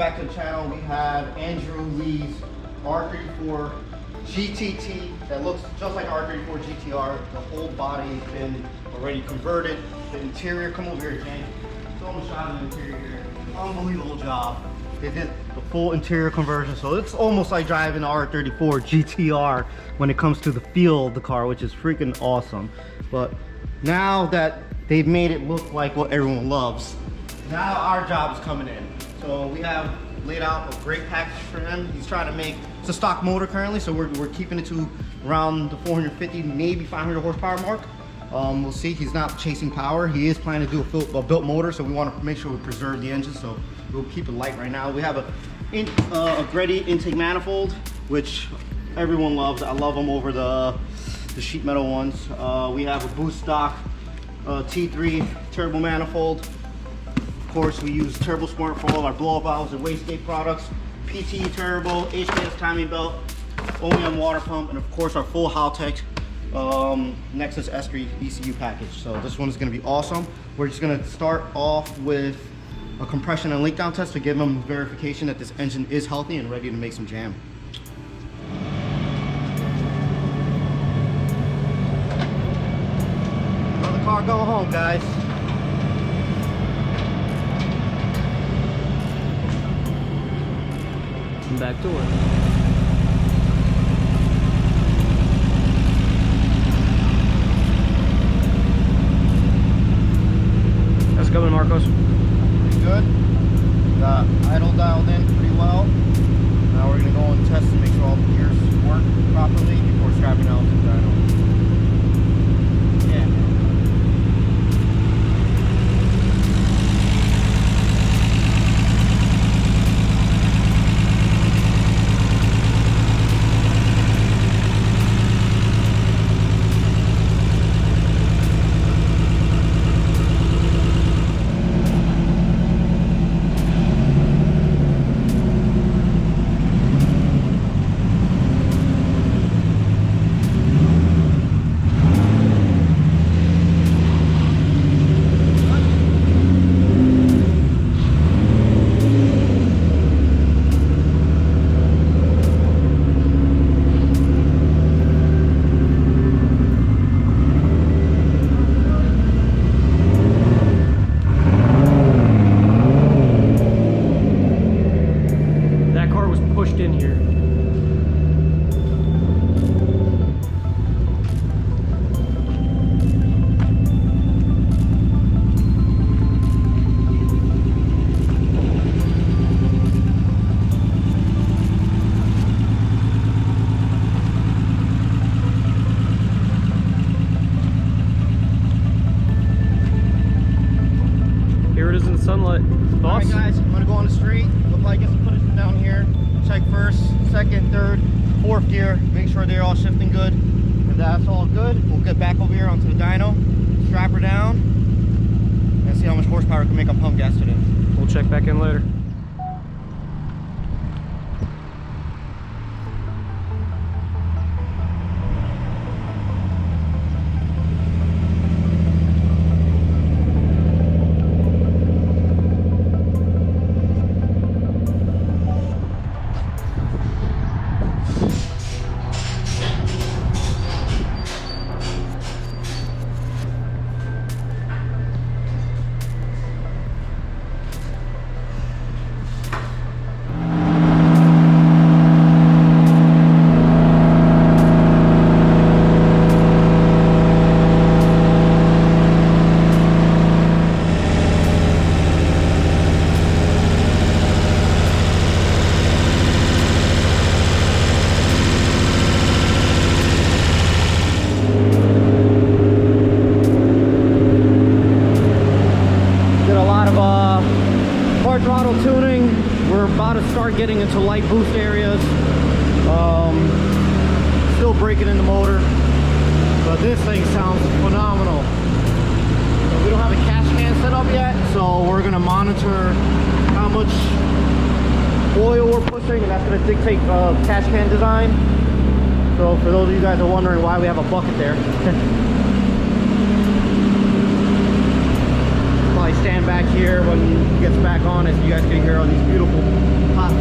back to the channel. We have Andrew Lee's R34 GTT that looks just like R34 GTR. The whole body has been already converted. The interior, come over here, Jane. Show them a shot of the interior here. Unbelievable job. They did the full interior conversion, so it's almost like driving the R34 GTR when it comes to the feel of the car, which is freaking awesome. But now that they've made it look like what everyone loves, now our job is coming in. So we have laid out a great package for him. He's trying to make, it's a stock motor currently, so we're keeping it to around the 450, maybe 500 horsepower mark. We'll see. He's not chasing power. He is planning to do a built motor, so we want to make sure we preserve the engine, so we'll keep it light right now. We have a Greddy intake manifold, which everyone loves. I love them over the sheet metal ones. We have a boost stock T3 turbo manifold. Of course, we use Turbo Smart for all our blow-up valves and wastegate products. PT turbo, HKS timing belt, OEM water pump, and of course our full Haltech Nexus S3 ECU package. So this one is going to be awesome. We're just going to start off with a compression and leak down test to give them verification that this engine is healthy and ready to make some jam. Another car going home, guys. Back to work. How's it going, Marcos? Pretty good. Got idle dialed in pretty well. Now we're gonna go and test to make sure all the gears work properly before strapping out to the dyno. Yeah. Sunlight. Thoughts? Alright guys, I'm gonna go on the street. We'll probably get some footage from down here. Check first, second, third, fourth gear. Make sure they're all shifting good. If that's all good, we'll get back over here onto the dyno, strap her down, and see how much horsepower we can make on pump gas today. We'll check back in later. Throttle tuning. We're about to start getting into light boost areas. Still breaking in the motor, but this thing sounds phenomenal. So we don't have a cash can set up yet, so we're gonna monitor how much oil we're pushing, and that's gonna dictate cash can design. So for those of you guys who are wondering why we have a bucket there, probably stand back here when he gets back on it so you guys can hear all these beautiful pops.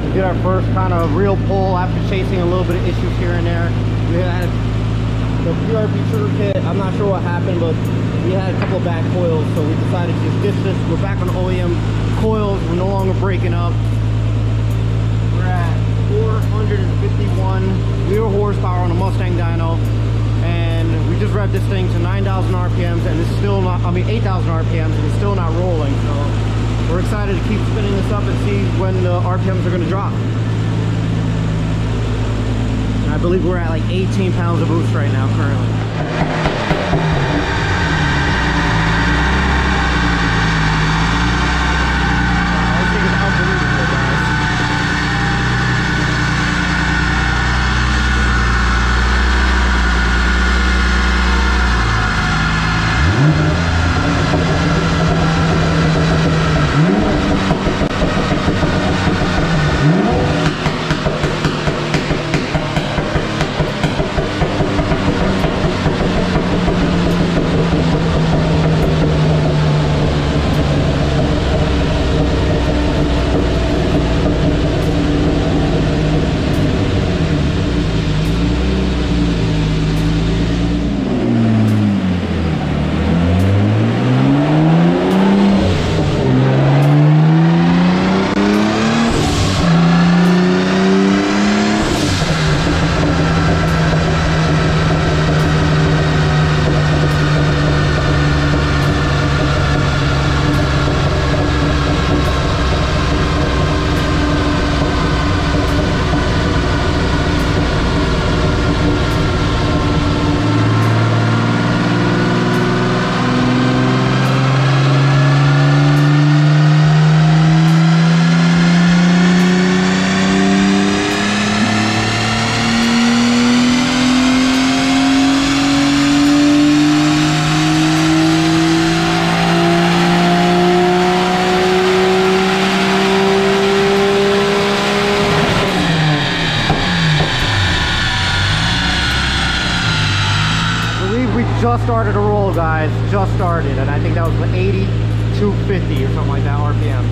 We did our first kind of real pull after chasing a little bit of issues here and there. We had the PRP trigger kit. I'm not sure what happened, but we had a couple of bad coils, so we decided to just ditch this. We're back on OEM coils. We're no longer breaking up. We're at 451 wheel horsepower on a Mustang dyno, and we just revved this thing to 9,000 RPMs, and it's still not, 8,000 RPMs, and it's still not rolling. So we're excited to keep spinning this up and see when the RPMs are going to drop. And I believe we're at like 18 pounds of boost right now currently. This thing is unbelievable, guys. Just started to roll, guys. Just started, and I think that was 8250 or something like that RPM.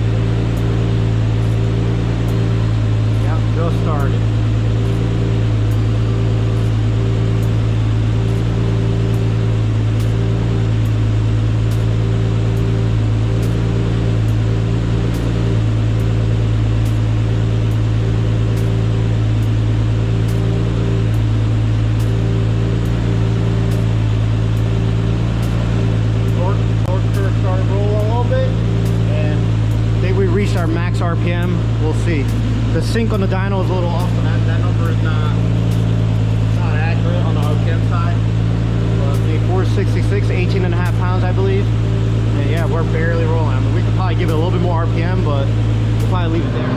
Yep, just started. Our max RPM, we'll see. The sync on the dyno is a little off, and that number is not accurate on the RPM side. The 466, 18 and a half pounds, I believe. And yeah, we're barely rolling. I mean, we could probably give it a little bit more RPM, but we'll probably leave it there. All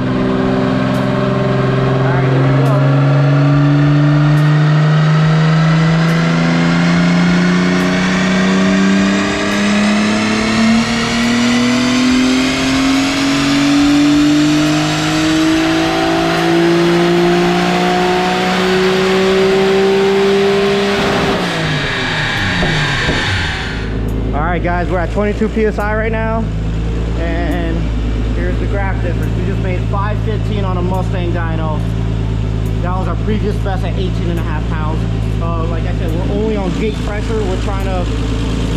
right, here we go. Alright guys, we're at 22 PSI right now, and the graph difference. We just made 515 on a Mustang dyno. That was our previous best at 18.5 pounds. Like I said, we're only on gate pressure. We're trying to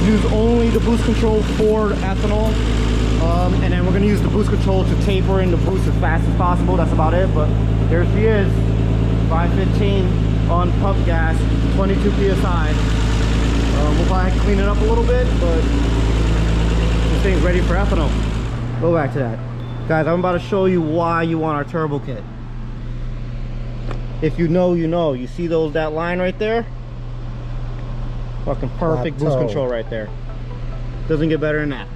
use only the boost control for ethanol. And then we're gonna use the boost control to taper in the boost as fast as possible. That's about it, but there she is. 515 on pump gas, 22 PSI. We'll probably clean it up a little bit, but this thing's ready for ethanol. Go back to that. Guys, I'm about to show you why you want our turbo kit. If you know, you know. You see that line right there? Fucking perfect boost control right there. Doesn't get better than that.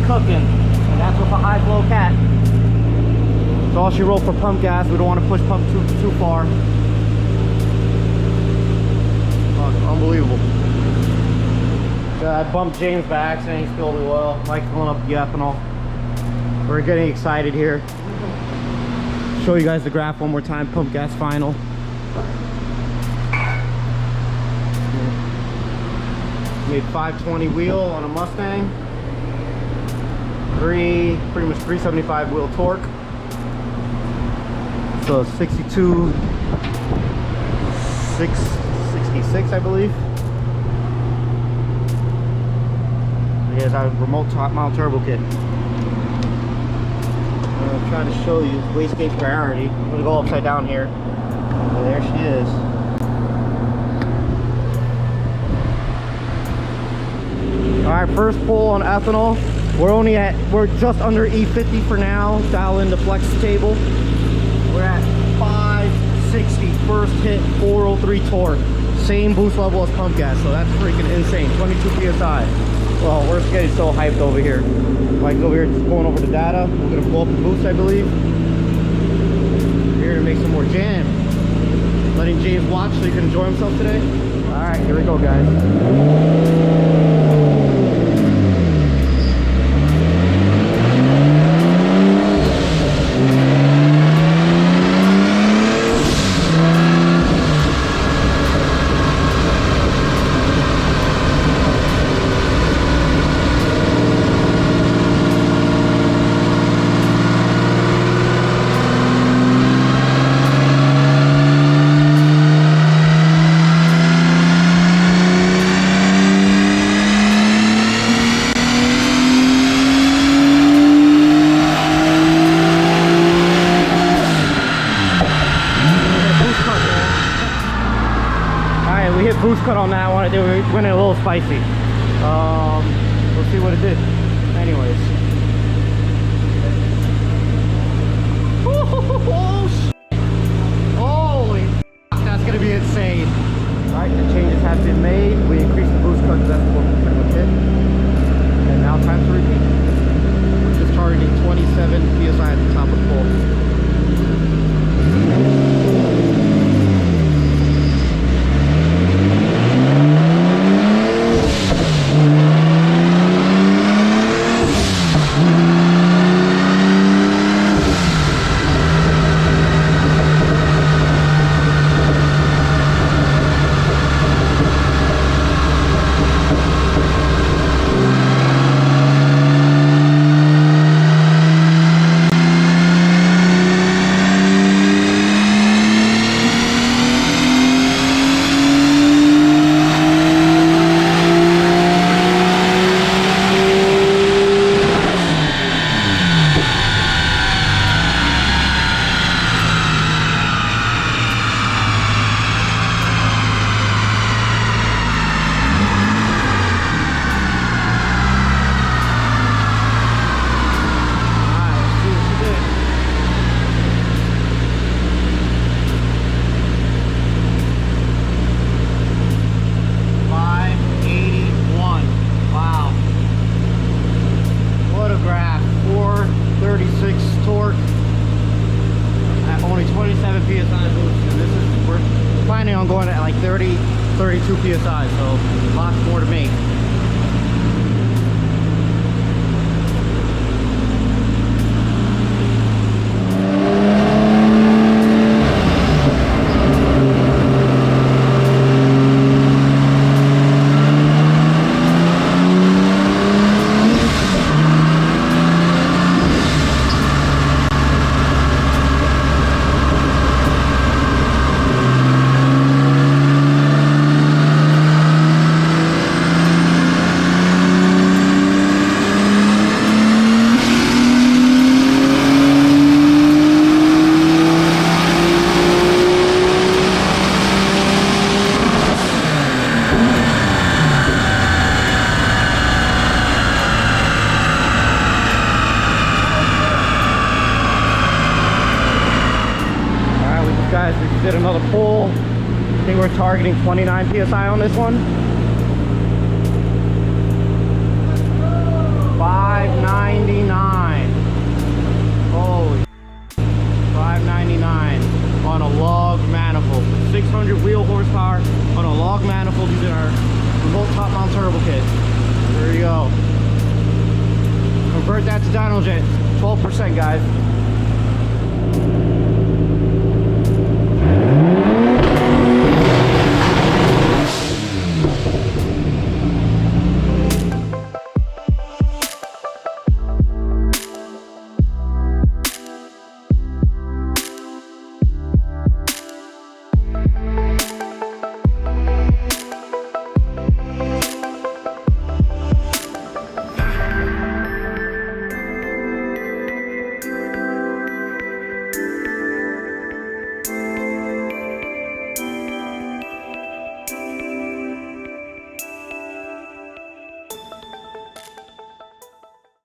Cooking, and that's with a high flow cat. It's all she wrote for pump gas. We don't want to push pump too far. Oh, unbelievable. I bumped James by accident. He spilled the oil. Mike's filling up the ethanol. We're getting excited here. Show you guys the graph one more time. Pump gas final. Made 520 wheel on a Mustang. Pretty much 375 wheel torque. So 62, 666, I believe. Here's our remote top mount turbo kit. I'm trying to show you wastegate priority. I'm gonna go upside down here. Oh, there she is. All right, first pull on ethanol. We're just under E50 for now. Dial in the flex table. We're at 560 first hit, 403 torque. Same boost level as pump gas, so that's freaking insane. 22 PSI. Well, we're getting so hyped over here. Mike's over here just going over the data. We're gonna pull up the boost, I believe. We're here to make some more jam. Letting James watch so he can enjoy himself today. All right, here we go, guys. Boost cut on that one. They were running a little spicy. We'll see what it did. Anyways. Holy that's gonna be insane. Alright, the changes have been made. We increased the boost cut, that's what we pretty much hit. And now time to repeat. We're just targeting 27 PSI at the top of the pole. on going at like 30, 32 PSI, so lots more to make. Guys, we just did another pull. I think we're targeting 29 PSI on this one. 599. Holy. 599 on a log manifold. 600 wheel horsepower on a log manifold using our remote top mount turbo kit. There you go. Convert that to dyno jet. 12%, guys.